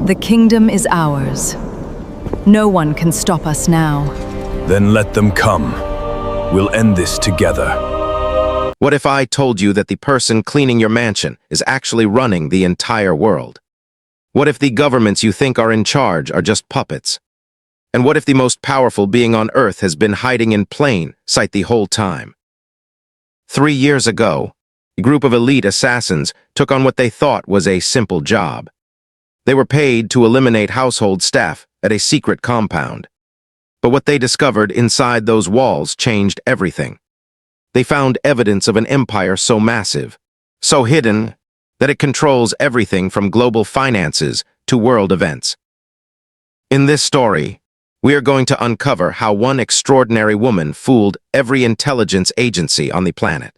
The kingdom is ours. No one can stop us now. Then let them come. We'll end this together. What if I told you that the person cleaning your mansion is actually running the entire world? What if the governments you think are in charge are just puppets? And what if the most powerful being on Earth has been hiding in plain sight the whole time? 3 years ago, a group of elite assassins took on what they thought was a simple job. They were paid to eliminate household staff at a secret compound. But what they discovered inside those walls changed everything. They found evidence of an empire so massive, so hidden, that it controls everything from global finances to world events. In this story, we are going to uncover how one extraordinary woman fooled every intelligence agency on the planet.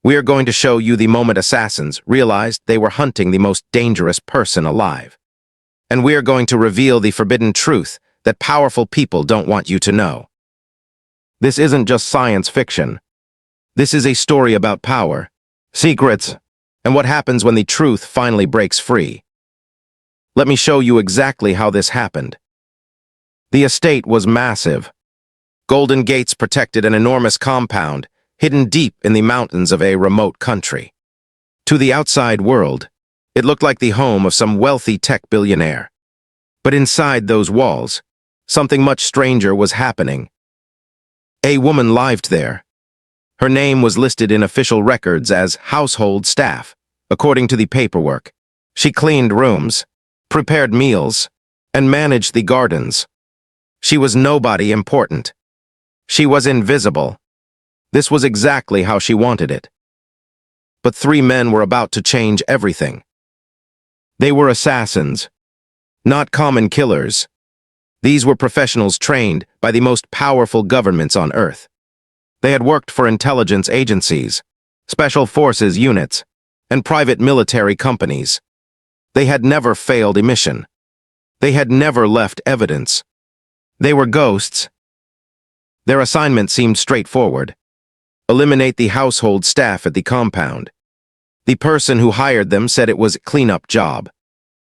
We are going to show you the moment assassins realized they were hunting the most dangerous person alive. And we are going to reveal the forbidden truth that powerful people don't want you to know. This isn't just science fiction. This is a story about power, secrets, and what happens when the truth finally breaks free. Let me show you exactly how this happened. The estate was massive. Golden gates protected an enormous compound hidden deep in the mountains of a remote country. To the outside world, it looked like the home of some wealthy tech billionaire. But inside those walls, something much stranger was happening. A woman lived there. Her name was listed in official records as household staff, according to the paperwork. She cleaned rooms, prepared meals, and managed the gardens. She was nobody important. She was invisible. This was exactly how she wanted it. But 3 men were about to change everything. They were assassins, not common killers. These were professionals trained by the most powerful governments on Earth. They had worked for intelligence agencies, special forces units, and private military companies. They had never failed a mission. They had never left evidence. They were ghosts. Their assignment seemed straightforward. Eliminate the household staff at the compound. The person who hired them said it was a cleanup job.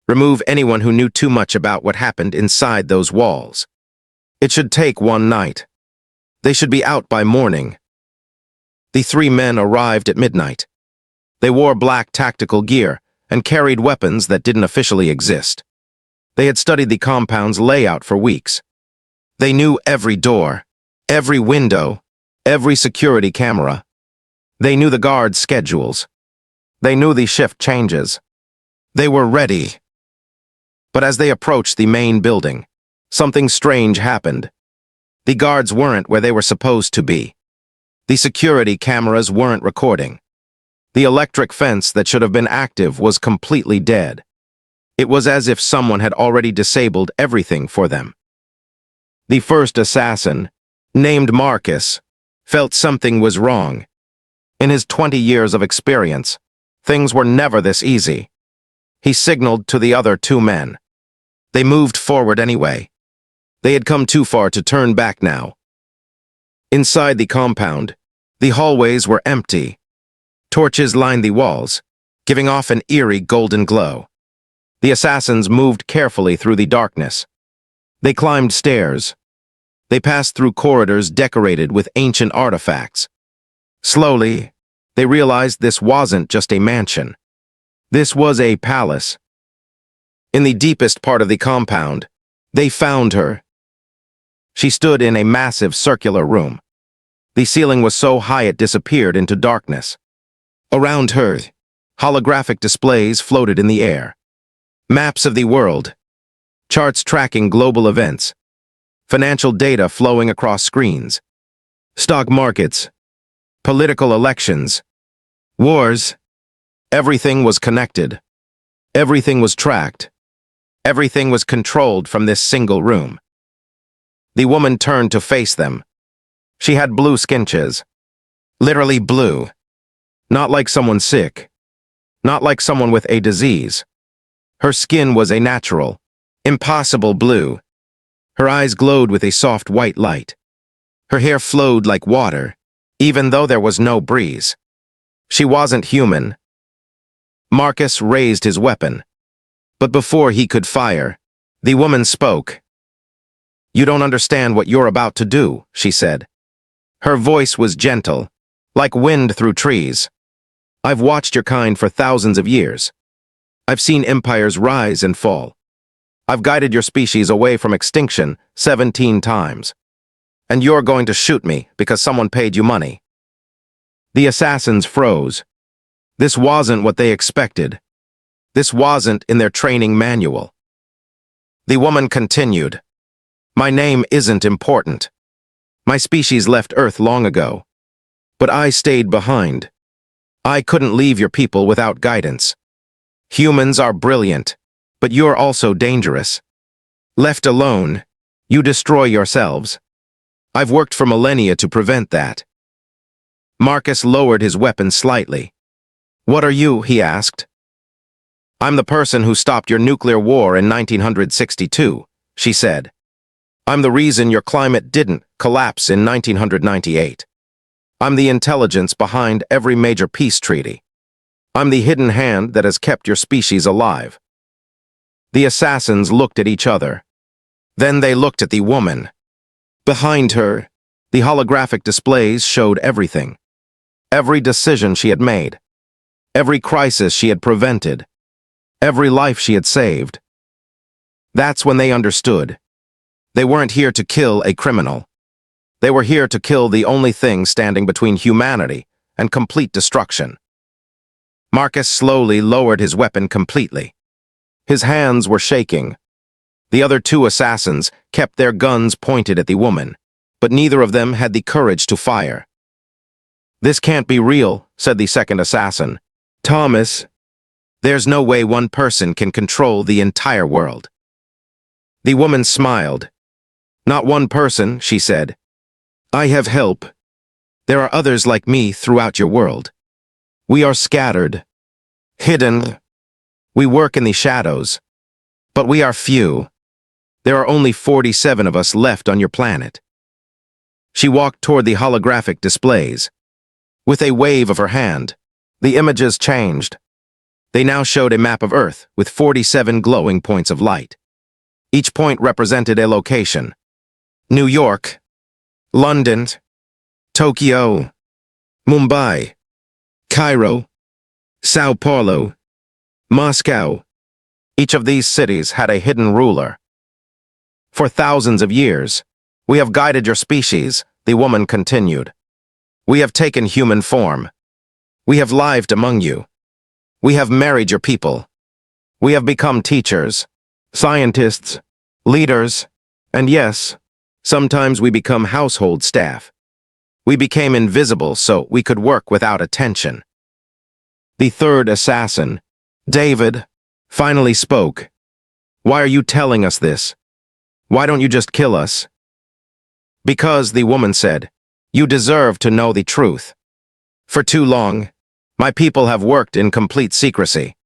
Remove anyone who knew too much about what happened inside those walls. It should take 1 night. They should be out by morning. The 3 men arrived at midnight. They wore black tactical gear and carried weapons that didn't officially exist. They had studied the compound's layout for weeks. They knew every door, every window, every security camera. They knew the guards' schedules. They knew the shift changes. They were ready. But as they approached the main building, something strange happened. The guards weren't where they were supposed to be. The security cameras weren't recording. The electric fence that should have been active was completely dead. It was as if someone had already disabled everything for them. The first assassin, named Marcus, felt something was wrong. In his 20 years of experience, things were never this easy. He signaled to the other 2 men. They moved forward anyway. They had come too far to turn back now. Inside the compound, the hallways were empty. Torches lined the walls, giving off an eerie golden glow. The assassins moved carefully through the darkness. They climbed stairs. They passed through corridors decorated with ancient artifacts. Slowly, they realized this wasn't just a mansion. This was a palace. In the deepest part of the compound, they found her. She stood in a massive circular room. The ceiling was so high it disappeared into darkness. Around her, holographic displays floated in the air. Maps of the world, charts tracking global events, financial data flowing across screens, stock markets, political elections, wars. Everything was connected. Everything was tracked. Everything was controlled from this single room. The woman turned to face them. She had blue skinches. Literally blue. Not like someone sick. Not like someone with a disease. Her skin was a natural, impossible blue. Her eyes glowed with a soft white light. Her hair flowed like water, even though there was no breeze. She wasn't human. Marcus raised his weapon. But before he could fire, the woman spoke. "You don't understand what you're about to do," she said. Her voice was gentle, like wind through trees. "I've watched your kind for thousands of years. I've seen empires rise and fall. I've guided your species away from extinction 17 times. And you're going to shoot me because someone paid you money." The assassins froze. This wasn't what they expected. This wasn't in their training manual. The woman continued. "My name isn't important. My species left Earth long ago. But I stayed behind. I couldn't leave your people without guidance. Humans are brilliant, but you're also dangerous. Left alone, you destroy yourselves. I've worked for millennia to prevent that." Marcus lowered his weapon slightly. "What are you?" he asked. "I'm the person who stopped your nuclear war in 1962, she said. "I'm the reason your climate didn't collapse in 1998. I'm the intelligence behind every major peace treaty. I'm the hidden hand that has kept your species alive." The assassins looked at each other. Then they looked at the woman. Behind her, the holographic displays showed everything. Every decision she had made. Every crisis she had prevented. Every life she had saved. That's when they understood. They weren't here to kill a criminal. They were here to kill the only thing standing between humanity and complete destruction. Marcus slowly lowered his weapon completely. His hands were shaking. The other two assassins kept their guns pointed at the woman, but neither of them had the courage to fire. "This can't be real," said the second assassin. "Thomas, there's no way one person can control the entire world." The woman smiled. "Not one person," she said. "I have help. There are others like me throughout your world. We are scattered, hidden. We work in the shadows. But we are few. There are only 47 of us left on your planet." She walked toward the holographic displays. With a wave of her hand, the images changed. They now showed a map of Earth with 47 glowing points of light. Each point represented a location. New York, London, Tokyo, Mumbai, Cairo, Sao Paulo, Moscow. Each of these cities had a hidden ruler. "For thousands of years, we have guided your species," the woman continued. "We have taken human form. We have lived among you. We have married your people. We have become teachers, scientists, leaders, and yes, sometimes we become household staff. We became invisible so we could work without attention." The third assassin, David, finally spoke. "Why are you telling us this? Why don't you just kill us?" "Because," the woman said, "you deserve to know the truth. For too long, my people have worked in complete secrecy.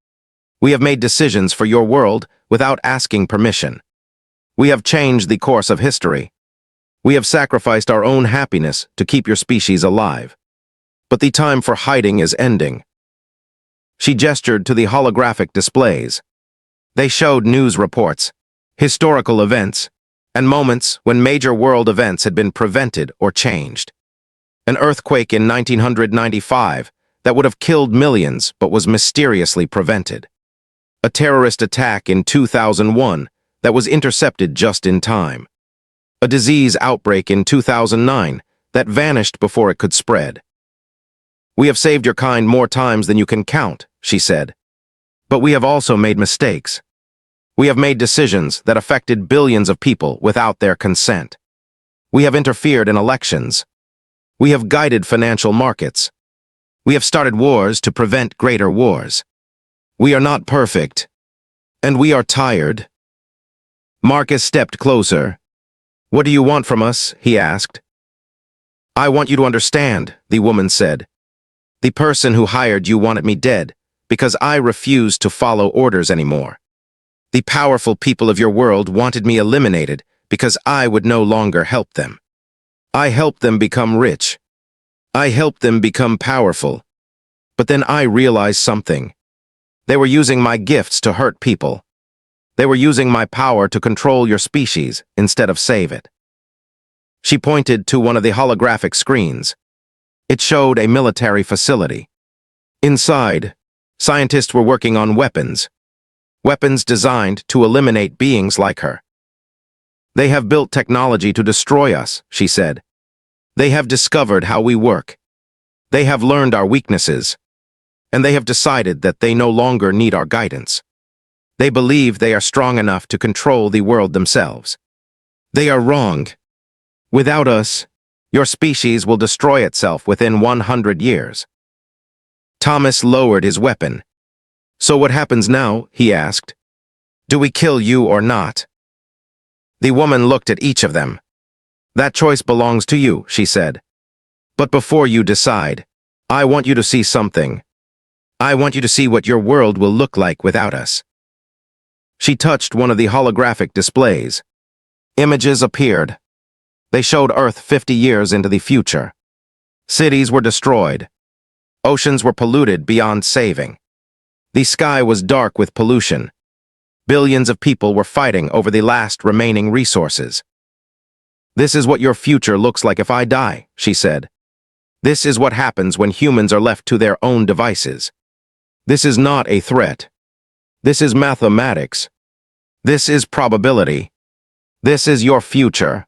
We have made decisions for your world without asking permission. We have changed the course of history. We have sacrificed our own happiness to keep your species alive. But the time for hiding is ending." She gestured to the holographic displays. They showed news reports, historical events, and moments when major world events had been prevented or changed. An earthquake in 1995 that would have killed millions but was mysteriously prevented. A terrorist attack in 2001 that was intercepted just in time. A disease outbreak in 2009 that vanished before it could spread. "We have saved your kind more times than you can count," she said. "But we have also made mistakes. We have made decisions that affected billions of people without their consent. We have interfered in elections. We have guided financial markets. We have started wars to prevent greater wars. We are not perfect. And we are tired." Marcus stepped closer. "What do you want from us?" he asked. "I want you to understand," the woman said. "The person who hired you wanted me dead because I refused to follow orders anymore. The powerful people of your world wanted me eliminated because I would no longer help them. I helped them become rich. I helped them become powerful. But then I realized something. They were using my gifts to hurt people. They were using my power to control your species instead of save it. She pointed to one of the holographic screens. It showed a military facility. Inside, scientists were working on weapons. Weapons designed to eliminate beings like her. They have built technology to destroy us, she said. They have discovered how we work. They have learned our weaknesses. And they have decided that they no longer need our guidance. They believe they are strong enough to control the world themselves. They are wrong. Without us, your species will destroy itself within 100 years. Thomas lowered his weapon. So what happens now? He asked. Do we kill you or not? The woman looked at each of them. That choice belongs to you, she said. But before you decide, I want you to see something. I want you to see what your world will look like without us. She touched one of the holographic displays. Images appeared. They showed Earth 50 years into the future. Cities were destroyed. Oceans were polluted beyond saving. The sky was dark with pollution. Billions of people were fighting over the last remaining resources. This is what your future looks like if I die, she said. This is what happens when humans are left to their own devices. This is not a threat. This is mathematics. This is probability. This is your future.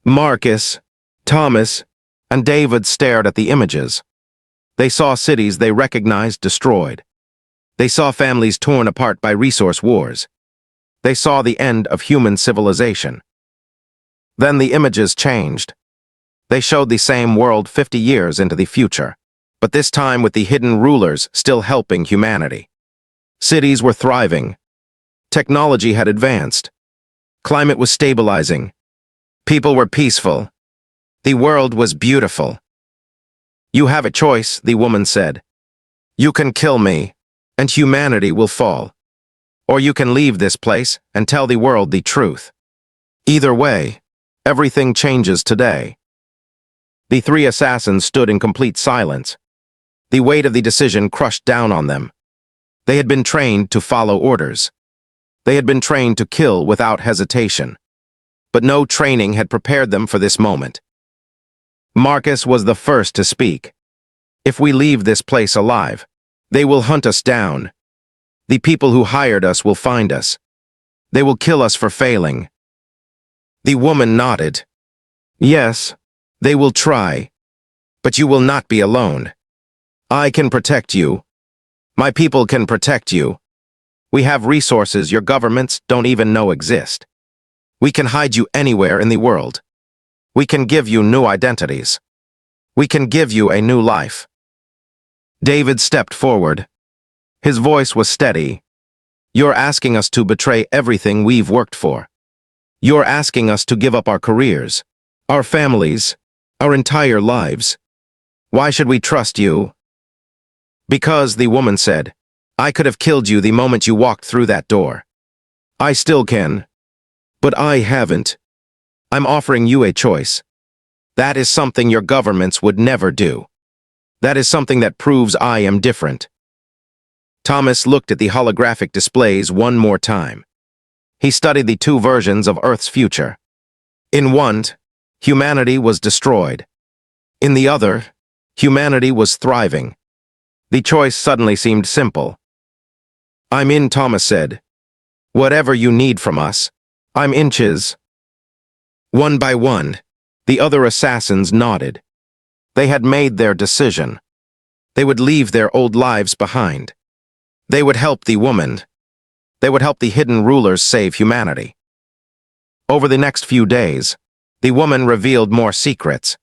Marcus, Thomas, and David stared at the images. They saw cities they recognized destroyed. They saw families torn apart by resource wars. They saw the end of human civilization. Then the images changed. They showed the same world 50 years into the future, but this time with the hidden rulers still helping humanity. Cities were thriving. Technology had advanced. Climate was stabilizing. People were peaceful. The world was beautiful. You have a choice, the woman said. You can kill me, and humanity will fall. Or you can leave this place and tell the world the truth. Either way, everything changes today. The three assassins stood in complete silence. The weight of the decision crushed down on them. They had been trained to follow orders. They had been trained to kill without hesitation. But no training had prepared them for this moment. Marcus was the first to speak. If we leave this place alive, they will hunt us down. The people who hired us will find us. They will kill us for failing. The woman nodded. Yes, they will try. But you will not be alone. I can protect you. My people can protect you. We have resources your governments don't even know exist. We can hide you anywhere in the world. We can give you new identities. We can give you a new life. David stepped forward. His voice was steady. You're asking us to betray everything we've worked for. You're asking us to give up our careers, our families, our entire lives. Why should we trust you? Because, the woman said, I could have killed you the moment you walked through that door. I still can. But I haven't. I'm offering you a choice. That is something your governments would never do. That is something that proves I am different. Thomas looked at the holographic displays one more time. He studied the two versions of Earth's future. In one, humanity was destroyed. In the other, humanity was thriving. The choice suddenly seemed simple. I'm in, Thomas said. Whatever you need from us, I'm inches. One by one, the other assassins nodded. They had made their decision. They would leave their old lives behind. They would help the woman. They would help the hidden rulers save humanity. Over the next few days, the woman revealed more secrets.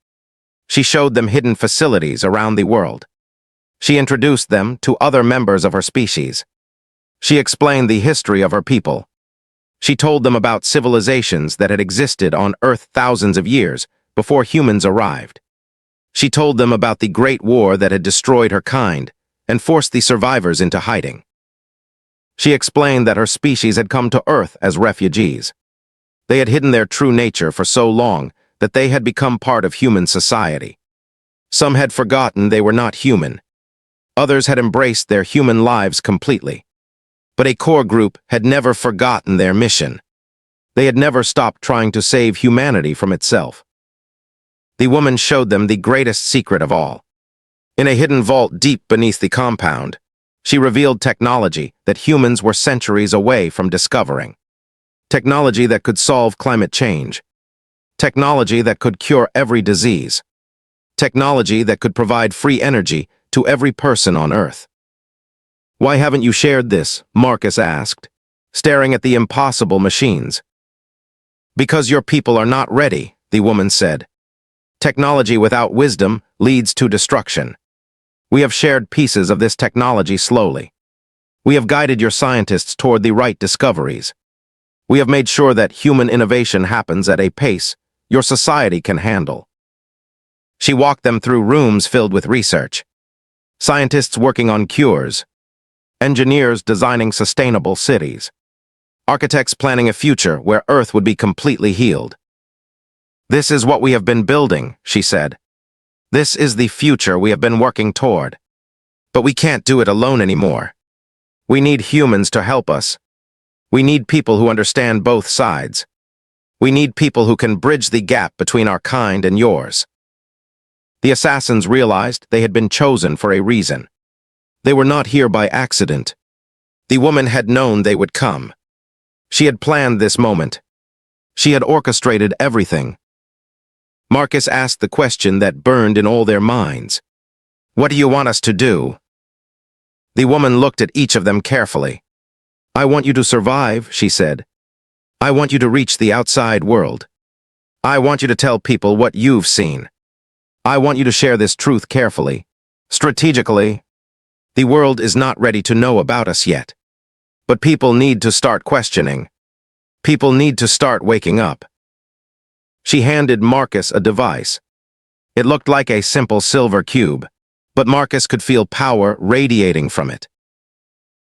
She showed them hidden facilities around the world. She introduced them to other members of her species. She explained the history of her people. She told them about civilizations that had existed on Earth thousands of years before humans arrived. She told them about the Great War that had destroyed her kind and forced the survivors into hiding. She explained that her species had come to Earth as refugees. They had hidden their true nature for so long that they had become part of human society. Some had forgotten they were not human. Others had embraced their human lives completely. But a core group had never forgotten their mission. They had never stopped trying to save humanity from itself. The woman showed them the greatest secret of all. In a hidden vault deep beneath the compound, she revealed technology that humans were centuries away from discovering. Technology that could solve climate change. Technology that could cure every disease. Technology that could provide free energy to every person on Earth. "Why haven't you shared this?" Marcus asked, staring at the impossible machines. "Because your people are not ready," the woman said. "Technology without wisdom leads to destruction. We have shared pieces of this technology slowly. We have guided your scientists toward the right discoveries. We have made sure that human innovation happens at a pace your society can handle." She walked them through rooms filled with research. Scientists working on cures. Engineers designing sustainable cities. Architects planning a future where Earth would be completely healed. "This is what we have been building," she said. "This is the future we have been working toward. But we can't do it alone anymore. We need humans to help us. We need people who understand both sides. We need people who can bridge the gap between our kind and yours." The assassins realized they had been chosen for a reason. They were not here by accident. The woman had known they would come. She had planned this moment. She had orchestrated everything. Marcus asked the question that burned in all their minds. "What do you want us to do?" The woman looked at each of them carefully. "I want you to survive," she said. "I want you to reach the outside world. I want you to tell people what you've seen. I want you to share this truth carefully, strategically. The world is not ready to know about us yet. But people need to start questioning. People need to start waking up." She handed Marcus a device. It looked like a simple silver cube, but Marcus could feel power radiating from it.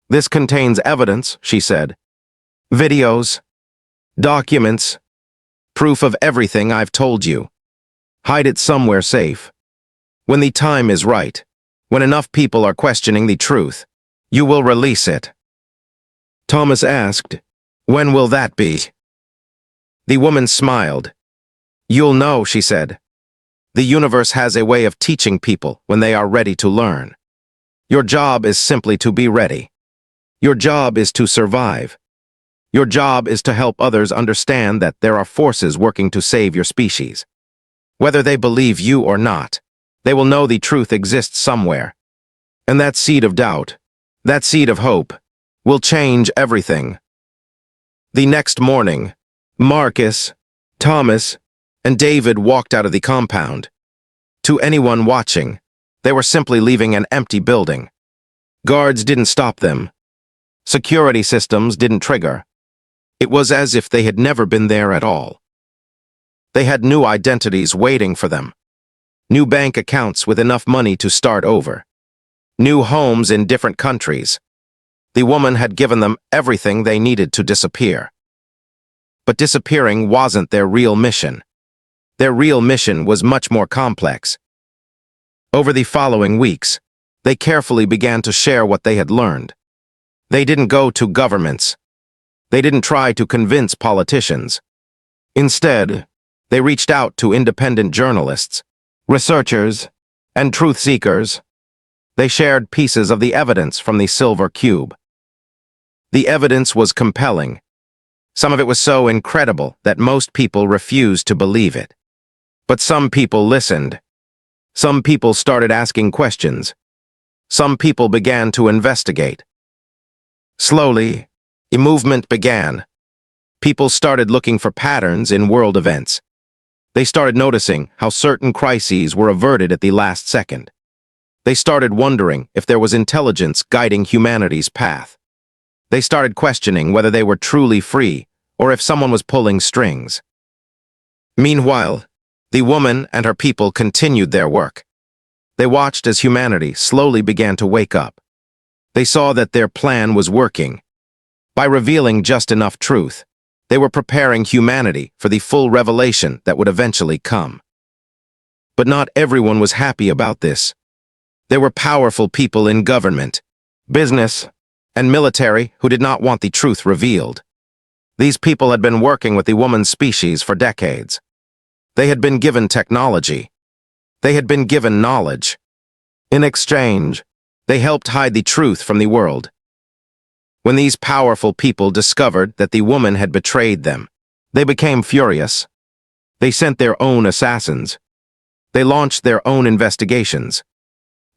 "This contains evidence," she said. "Videos, documents, proof of everything I've told you. Hide it somewhere safe. When the time is right, when enough people are questioning the truth, you will release it." Thomas asked, "When will that be?" The woman smiled. "You'll know," she said. "The universe has a way of teaching people when they are ready to learn. Your job is simply to be ready. Your job is to survive. Your job is to help others understand that there are forces working to save your species. Whether they believe you or not, they will know the truth exists somewhere. And that seed of doubt, that seed of hope, will change everything." The next morning, Marcus, Thomas, and David walked out of the compound. To anyone watching, they were simply leaving an empty building. Guards didn't stop them. Security systems didn't trigger. It was as if they had never been there at all. They had new identities waiting for them. New bank accounts with enough money to start over. New homes in different countries. The woman had given them everything they needed to disappear. But disappearing wasn't their real mission. Their real mission was much more complex. Over the following weeks, they carefully began to share what they had learned. They didn't go to governments. They didn't try to convince politicians. Instead, they reached out to independent journalists, researchers, and truth seekers. They shared pieces of the evidence from the silver cube. The evidence was compelling. Some of it was so incredible that most people refused to believe it. But some people listened. Some people started asking questions. Some people began to investigate. Slowly, a movement began. People started looking for patterns in world events. They started noticing how certain crises were averted at the last second. They started wondering if there was intelligence guiding humanity's path. They started questioning whether they were truly free or if someone was pulling strings. Meanwhile, the woman and her people continued their work. They watched as humanity slowly began to wake up. They saw that their plan was working. By revealing just enough truth, they were preparing humanity for the full revelation that would eventually come. But not everyone was happy about this. There were powerful people in government, business, and military who did not want the truth revealed. These people had been working with the woman species for decades. They had been given technology. They had been given knowledge. In exchange, they helped hide the truth from the world. When these powerful people discovered that the woman had betrayed them, they became furious. They sent their own assassins. They launched their own investigations.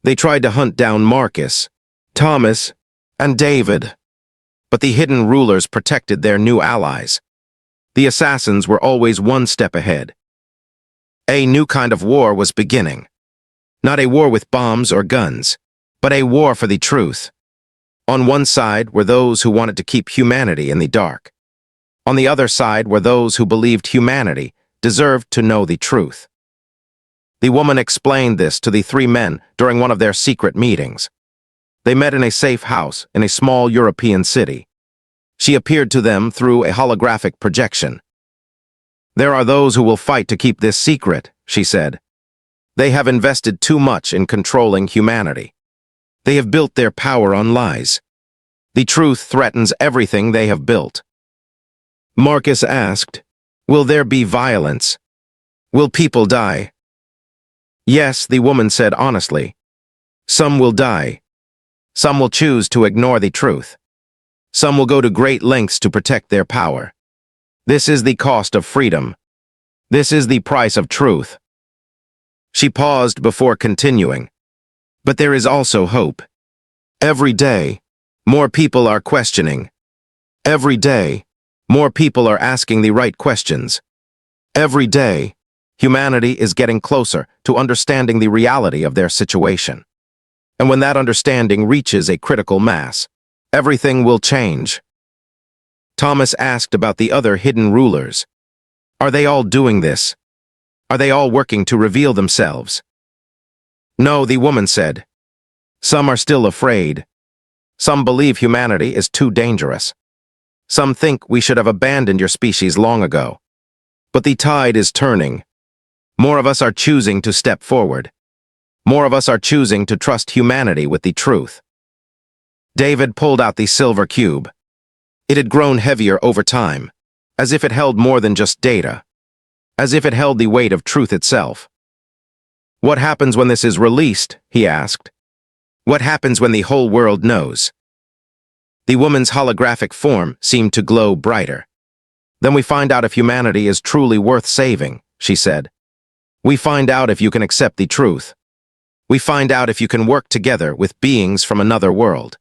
They tried to hunt down Marcus, Thomas, and David. But the hidden rulers protected their new allies. The assassins were always one step ahead. A new kind of war was beginning. Not a war with bombs or guns, but a war for the truth. On one side were those who wanted to keep humanity in the dark. On the other side were those who believed humanity deserved to know the truth. The woman explained this to the three men during one of their secret meetings. They met in a safe house in a small European city. She appeared to them through a holographic projection. "There are those who will fight to keep this secret," she said. "They have invested too much in controlling humanity. They have built their power on lies. The truth threatens everything they have built." Marcus asked, "Will there be violence? Will people die?" "Yes," the woman said honestly. "Some will die. Some will choose to ignore the truth. Some will go to great lengths to protect their power. This is the cost of freedom. This is the price of truth." She paused before continuing. "But there is also hope. Every day, more people are questioning. Every day, more people are asking the right questions. Every day, humanity is getting closer to understanding the reality of their situation. And when that understanding reaches a critical mass, everything will change." Thomas asked about the other hidden rulers. "Are they all doing this? Are they all working to reveal themselves?" "No," the woman said. "Some are still afraid. Some believe humanity is too dangerous. Some think we should have abandoned your species long ago. But the tide is turning. More of us are choosing to step forward. More of us are choosing to trust humanity with the truth." David pulled out the silver cube. It had grown heavier over time, as if it held more than just data, as if it held the weight of truth itself. "What happens when this is released?" he asked. "What happens when the whole world knows?" The woman's holographic form seemed to glow brighter. "Then we find out if humanity is truly worth saving," she said. "We find out if you can accept the truth. We find out if you can work together with beings from another world.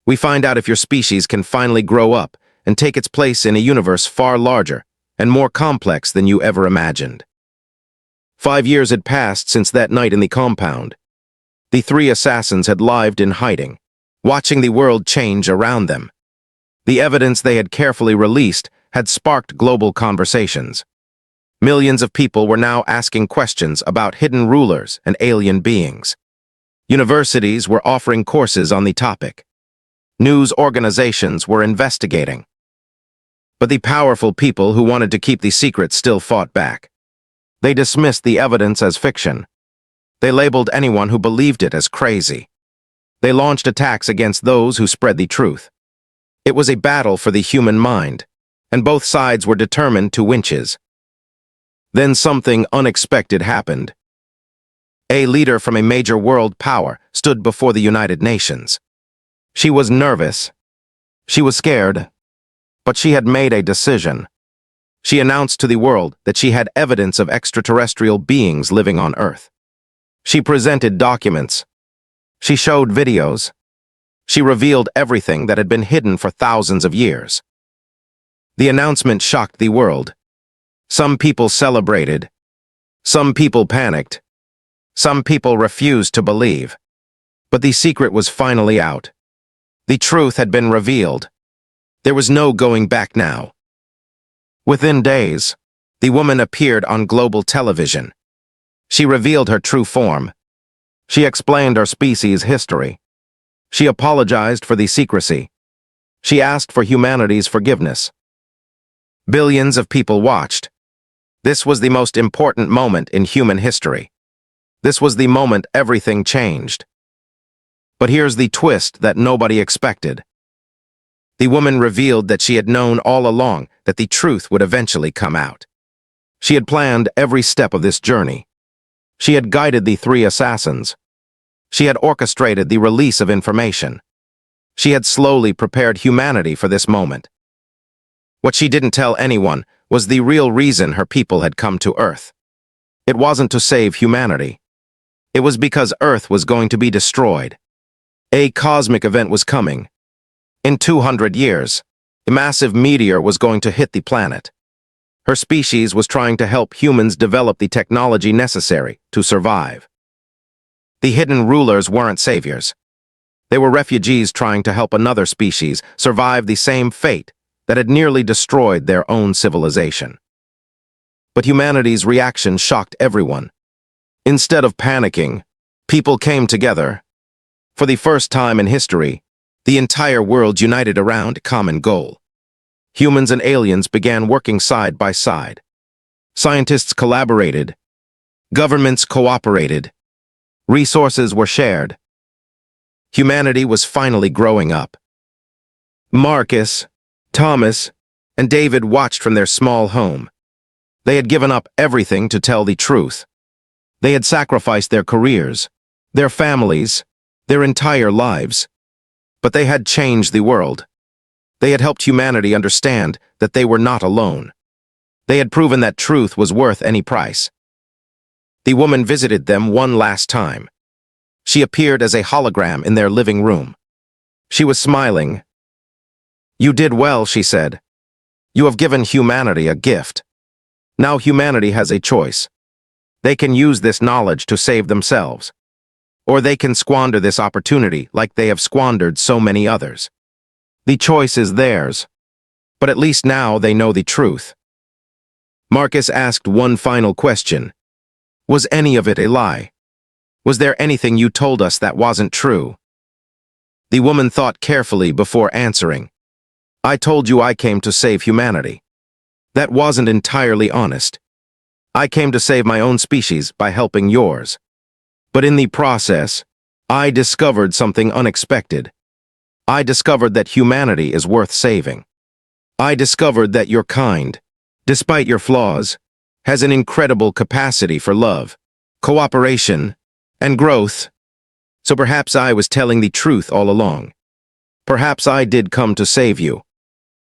We find out if your species can finally grow up and take its place in a universe far larger and more complex than you ever imagined." 5 years had passed since that night in the compound. The three assassins had lived in hiding, watching the world change around them. The evidence they had carefully released had sparked global conversations. Millions of people were now asking questions about hidden rulers and alien beings. Universities were offering courses on the topic. News organizations were investigating. But the powerful people who wanted to keep the secret still fought back. They dismissed the evidence as fiction. They labeled anyone who believed it as crazy. They launched attacks against those who spread the truth. It was a battle for the human mind, and both sides were determined to winches. Then something unexpected happened. A leader from a major world power stood before the United Nations. She was nervous. She was scared. But she had made a decision. She announced to the world that she had evidence of extraterrestrial beings living on Earth. She presented documents. She showed videos. She revealed everything that had been hidden for thousands of years. The announcement shocked the world. Some people celebrated. Some people panicked. Some people refused to believe. But the secret was finally out. The truth had been revealed. There was no going back now. Within days, the woman appeared on global television. She revealed her true form. She explained our species' history. She apologized for the secrecy. She asked for humanity's forgiveness. Billions of people watched. This was the most important moment in human history. This was the moment everything changed. But here's the twist that nobody expected. The woman revealed that she had known all along that the truth would eventually come out. She had planned every step of this journey. She had guided the three assassins. She had orchestrated the release of information. She had slowly prepared humanity for this moment. What she didn't tell anyone was the real reason her people had come to Earth. It wasn't to save humanity. It was because Earth was going to be destroyed. A cosmic event was coming. In 200 years, a massive meteor was going to hit the planet. Her species was trying to help humans develop the technology necessary to survive. The hidden rulers weren't saviors. They were refugees trying to help another species survive the same fate that had nearly destroyed their own civilization. But humanity's reaction shocked everyone. Instead of panicking, people came together. For the first time in history, the entire world united around a common goal. Humans and aliens began working side by side. Scientists collaborated. Governments cooperated. Resources were shared. Humanity was finally growing up. Marcus, Thomas, and David watched from their small home. They had given up everything to tell the truth. They had sacrificed their careers, their families, their entire lives. But they had changed the world. They had helped humanity understand that they were not alone. They had proven that truth was worth any price. The woman visited them one last time. She appeared as a hologram in their living room. She was smiling. "You did well," she said. "You have given humanity a gift. Now humanity has a choice. They can use this knowledge to save themselves. Or they can squander this opportunity like they have squandered so many others. The choice is theirs. But at least now they know the truth." Marcus asked one final question. "Was any of it a lie? Was there anything you told us that wasn't true?" The woman thought carefully before answering. "I told you I came to save humanity. That wasn't entirely honest. I came to save my own species by helping yours. But in the process, I discovered something unexpected. I discovered that humanity is worth saving. I discovered that your kind, despite your flaws, has an incredible capacity for love, cooperation, and growth. So perhaps I was telling the truth all along. Perhaps I did come to save you.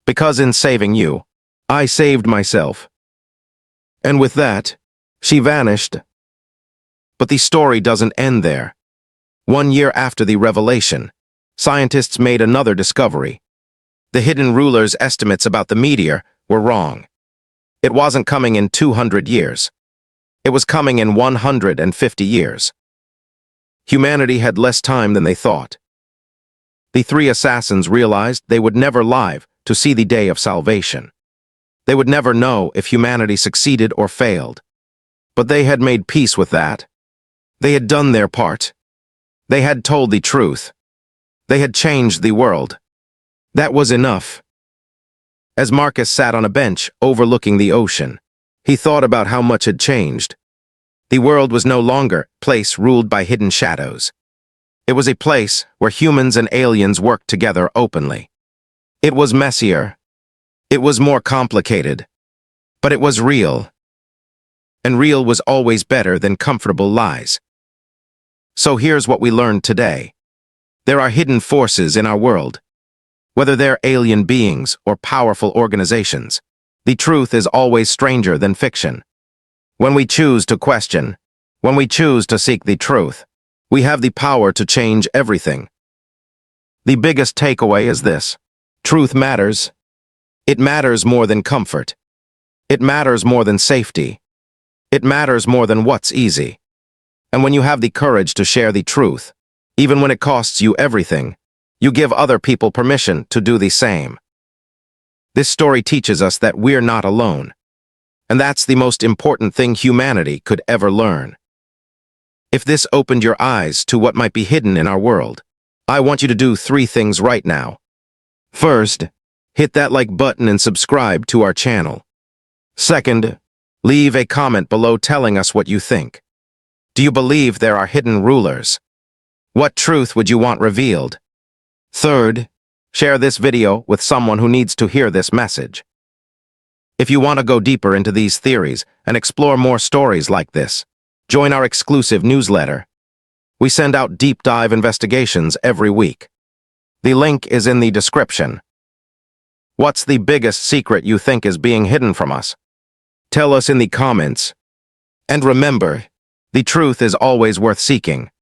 Because in saving you, I saved myself." And with that, she vanished. But the story doesn't end there. 1 year after the revelation, scientists made another discovery. The hidden ruler's estimates about the meteor were wrong. It wasn't coming in 200 years. It was coming in 150 years. Humanity had less time than they thought. The three assassins realized they would never live to see the day of salvation. They would never know if humanity succeeded or failed. But they had made peace with that. They had done their part. They had told the truth. They had changed the world. That was enough. As Marcus sat on a bench overlooking the ocean, he thought about how much had changed. The world was no longer a place ruled by hidden shadows. It was a place where humans and aliens worked together openly. It was messier. It was more complicated. But it was real. And real was always better than comfortable lies. So here's what we learned today. There are hidden forces in our world. Whether they're alien beings or powerful organizations, the truth is always stranger than fiction. When we choose to question, when we choose to seek the truth, we have the power to change everything. The biggest takeaway is this: truth matters. It matters more than comfort. It matters more than safety. It matters more than what's easy. And when you have the courage to share the truth, even when it costs you everything, you give other people permission to do the same. This story teaches us that we're not alone. And that's the most important thing humanity could ever learn. If this opened your eyes to what might be hidden in our world, I want you to do 3 things right now. First, hit that like button and subscribe to our channel. Second, leave a comment below telling us what you think. Do you believe there are hidden rulers? What truth would you want revealed? Third, Share this video with someone who needs to hear this message. If you want to go deeper into these theories and explore more stories like this, join our exclusive newsletter. We send out deep dive investigations every week. The link is in the description. What's the biggest secret you think is being hidden from us? Tell us in the comments. And remember, the truth is always worth seeking.